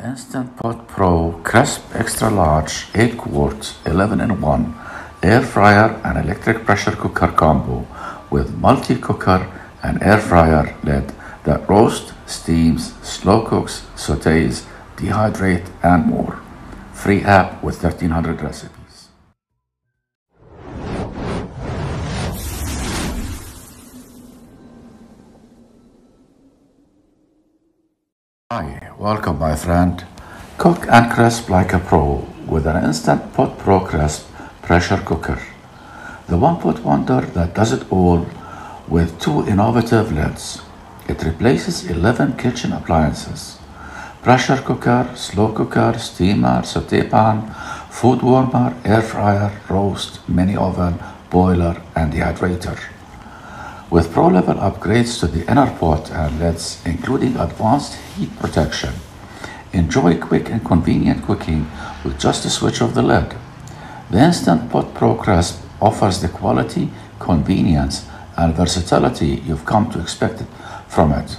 Instant Pot Pro Crisp Extra Large 8 quarts 11-in-1 air fryer and electric pressure cooker combo with multi-cooker and air fryer lid that roasts, steams, slow cooks, sautés, dehydrate and more. Free app with 1300 recipes. Hi, welcome my friend. Cook and crisp like a pro with an Instant Pot Pro Crisp pressure cooker. The one-pot wonder that does it all with two innovative lids. It replaces 11 kitchen appliances: pressure cooker, slow cooker, steamer, sauté pan, food warmer, air fryer, roast, mini oven, boiler and dehydrator. With pro-level upgrades to the inner pot and lids, including advanced heat protection, enjoy quick and convenient cooking with just a switch of the lid. The Instant Pot Pro Crisp offers the quality, convenience, and versatility you've come to expect from it.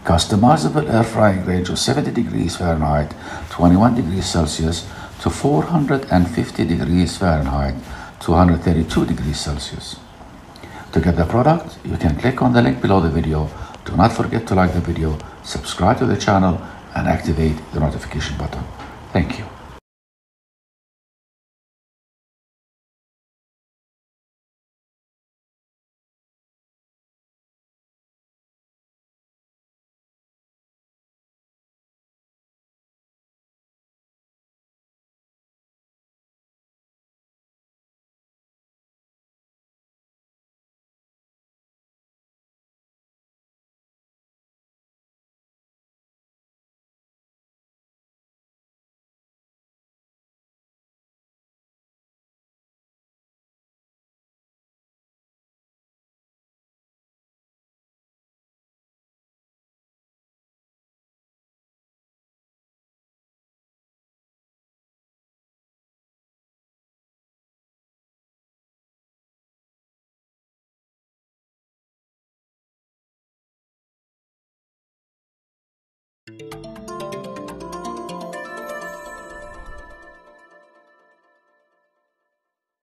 Customizable air frying range of 70 degrees Fahrenheit, 21 degrees Celsius to 450 degrees Fahrenheit, 232 degrees Celsius. To get the product, you can click on the link below the video. Do not forget to like the video, subscribe to the channel, and activate the notification button. Thank you.